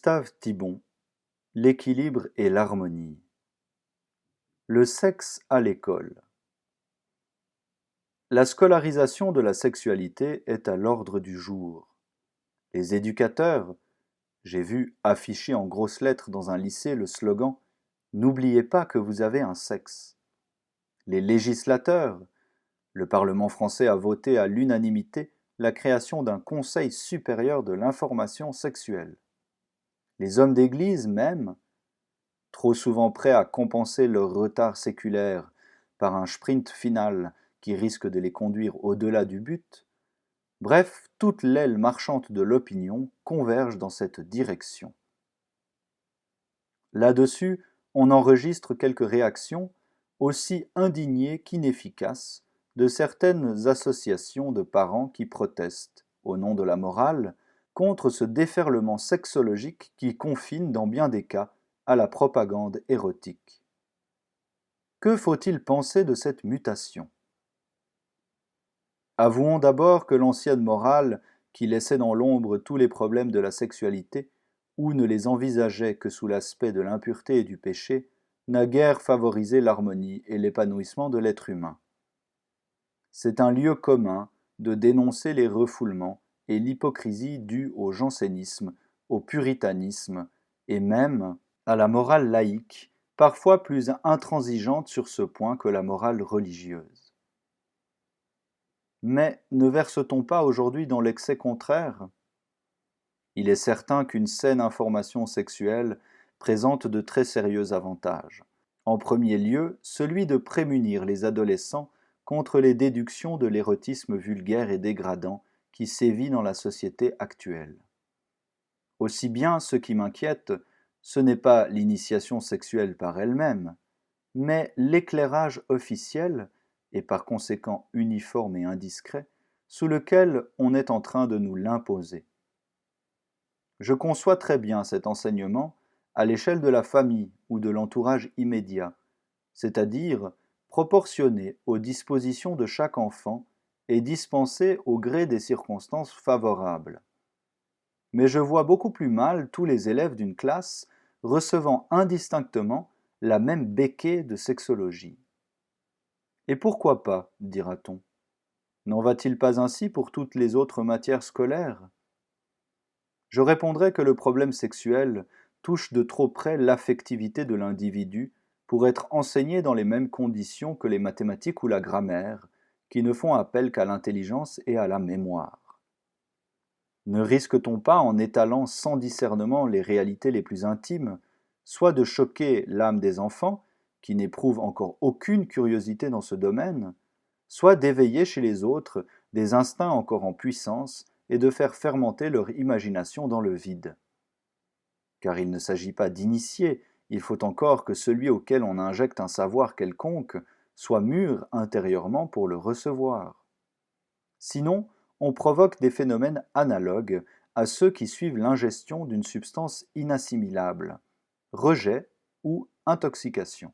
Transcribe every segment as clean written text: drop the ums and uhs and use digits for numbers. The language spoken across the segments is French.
Gustave Thibon, l'équilibre et l'harmonie. Le sexe à l'école. La scolarisation de la sexualité est à l'ordre du jour. Les éducateurs, j'ai vu afficher en grosses lettres dans un lycée le slogan « N'oubliez pas que vous avez un sexe ». Les législateurs, le Parlement français a voté à l'unanimité la création d'un Conseil supérieur de l'information sexuelle. Les hommes d'Église même, trop souvent prêts à compenser leur retard séculaire par un sprint final qui risque de les conduire au-delà du but, bref, toute l'aile marchande de l'opinion converge dans cette direction. Là-dessus, on enregistre quelques réactions, aussi indignées qu'inefficaces, de certaines associations de parents qui protestent, au nom de la morale, contre ce déferlement sexologique qui confine dans bien des cas à la propagande érotique. Que faut-il penser de cette mutation ? Avouons d'abord que l'ancienne morale, qui laissait dans l'ombre tous les problèmes de la sexualité, ou ne les envisageait que sous l'aspect de l'impureté et du péché, n'a guère favorisé l'harmonie et l'épanouissement de l'être humain. C'est un lieu commun de dénoncer les refoulements et l'hypocrisie due au jansénisme, au puritanisme et même à la morale laïque, parfois plus intransigeante sur ce point que la morale religieuse. Mais ne verse-t-on pas aujourd'hui dans l'excès contraire ? Il est certain qu'une saine information sexuelle présente de très sérieux avantages. En premier lieu, celui de prémunir les adolescents contre les déductions de l'érotisme vulgaire et dégradant qui sévit dans la société actuelle. Aussi bien ce qui m'inquiète, ce n'est pas l'initiation sexuelle par elle-même, mais l'éclairage officiel, et par conséquent uniforme et indiscret, sous lequel on est en train de nous l'imposer. Je conçois très bien cet enseignement à l'échelle de la famille ou de l'entourage immédiat, c'est-à-dire proportionné aux dispositions de chaque enfant et dispensé au gré des circonstances favorables. Mais je vois beaucoup plus mal tous les élèves d'une classe recevant indistinctement la même béquée de sexologie. Et pourquoi pas, dira-t-on ? N'en va-t-il pas ainsi pour toutes les autres matières scolaires ? Je répondrai que le problème sexuel touche de trop près l'affectivité de l'individu pour être enseigné dans les mêmes conditions que les mathématiques ou la grammaire, qui ne font appel qu'à l'intelligence et à la mémoire. Ne risque-t-on pas, en étalant sans discernement les réalités les plus intimes, soit de choquer l'âme des enfants, qui n'éprouvent encore aucune curiosité dans ce domaine, soit d'éveiller chez les autres des instincts encore en puissance et de faire fermenter leur imagination dans le vide. Car il ne s'agit pas d'initier, il faut encore que celui auquel on injecte un savoir quelconque soit mûr intérieurement pour le recevoir. Sinon, on provoque des phénomènes analogues à ceux qui suivent l'ingestion d'une substance inassimilable, rejet ou intoxication.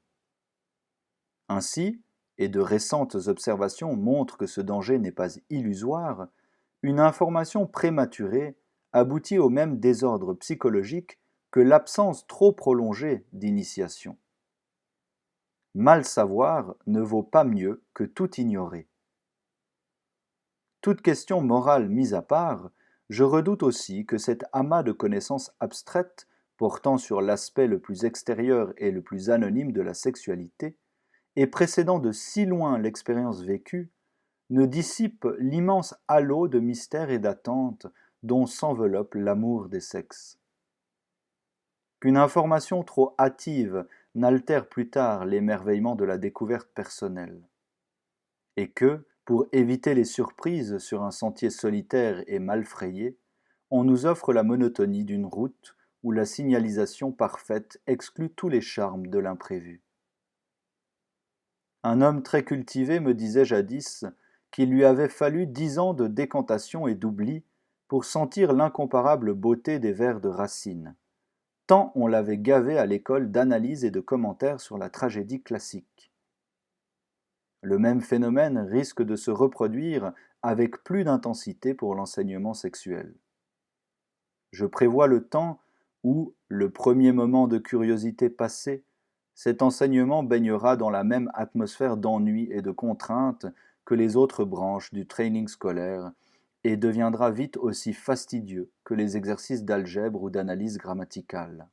Ainsi, et de récentes observations montrent que ce danger n'est pas illusoire, une information prématurée aboutit au même désordre psychologique que l'absence trop prolongée d'initiation. Mal savoir ne vaut pas mieux que tout ignorer. Toute question morale mise à part, je redoute aussi que cet amas de connaissances abstraites portant sur l'aspect le plus extérieur et le plus anonyme de la sexualité, et précédant de si loin l'expérience vécue, ne dissipe l'immense halo de mystère et d'attente dont s'enveloppe l'amour des sexes. Qu'une information trop hâtive n'altère plus tard l'émerveillement de la découverte personnelle. Et que, pour éviter les surprises sur un sentier solitaire et mal frayé, on nous offre la monotonie d'une route où la signalisation parfaite exclut tous les charmes de l'imprévu. Un homme très cultivé me disait jadis qu'il lui avait fallu 10 ans de décantation et d'oubli pour sentir l'incomparable beauté des vers de Racine, tant on l'avait gavé à l'école d'analyse et de commentaires sur la tragédie classique. Le même phénomène risque de se reproduire avec plus d'intensité pour l'enseignement sexuel. Je prévois le temps où, le premier moment de curiosité passé, cet enseignement baignera dans la même atmosphère d'ennui et de contrainte que les autres branches du training scolaire et deviendra vite aussi fastidieux que les exercices d'algèbre ou d'analyse grammaticale.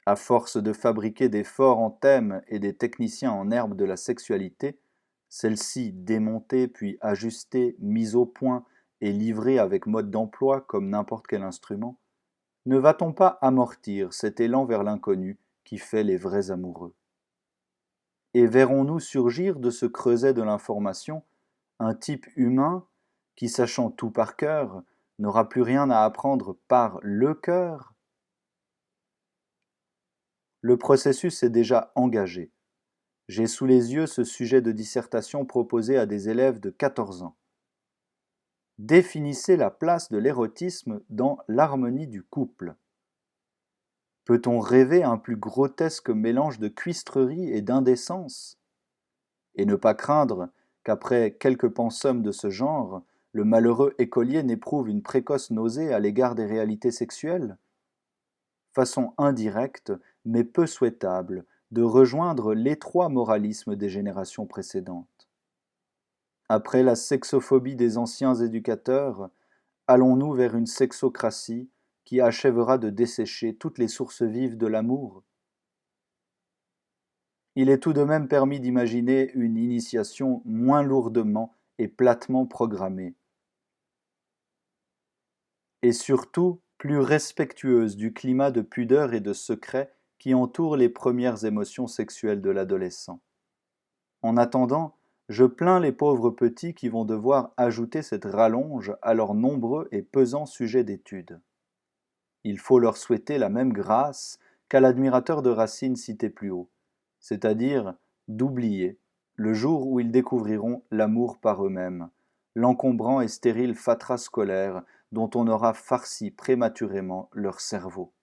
À force de fabriquer des forts en thème et des techniciens en herbe de la sexualité, celle-ci démontée puis ajustée, mise au point et livrée avec mode d'emploi comme n'importe quel instrument, ne va-t-on pas amortir cet élan vers l'inconnu qui fait les vrais amoureux? Et verrons-nous surgir de ce creuset de l'information un type humain qui, sachant tout par cœur, n'aura plus rien à apprendre par le cœur? Le processus est déjà engagé. J'ai sous les yeux ce sujet de dissertation proposé à des élèves de 14 ans. Définissez la place de l'érotisme dans l'harmonie du couple. Peut-on rêver un plus grotesque mélange de cuistrerie et d'indécence? Et ne pas craindre qu'après quelques pensums de ce genre, le malheureux écolier n'éprouve une précoce nausée à l'égard des réalités sexuelles? Façon indirecte, mais peu souhaitable, de rejoindre l'étroit moralisme des générations précédentes. Après la sexophobie des anciens éducateurs, allons-nous vers une sexocratie qui achèvera de dessécher toutes les sources vives de l'amour? Il est tout de même permis d'imaginer une initiation moins lourdement et platement programmée, et surtout plus respectueuse du climat de pudeur et de secret qui entoure les premières émotions sexuelles de l'adolescent. En attendant, je plains les pauvres petits qui vont devoir ajouter cette rallonge à leurs nombreux et pesants sujets d'étude. Il faut leur souhaiter la même grâce qu'à l'admirateur de Racine cité plus haut, c'est-à-dire d'oublier, le jour où ils découvriront l'amour par eux-mêmes, l'encombrant et stérile fatras scolaire dont on aura farci prématurément leur cerveau.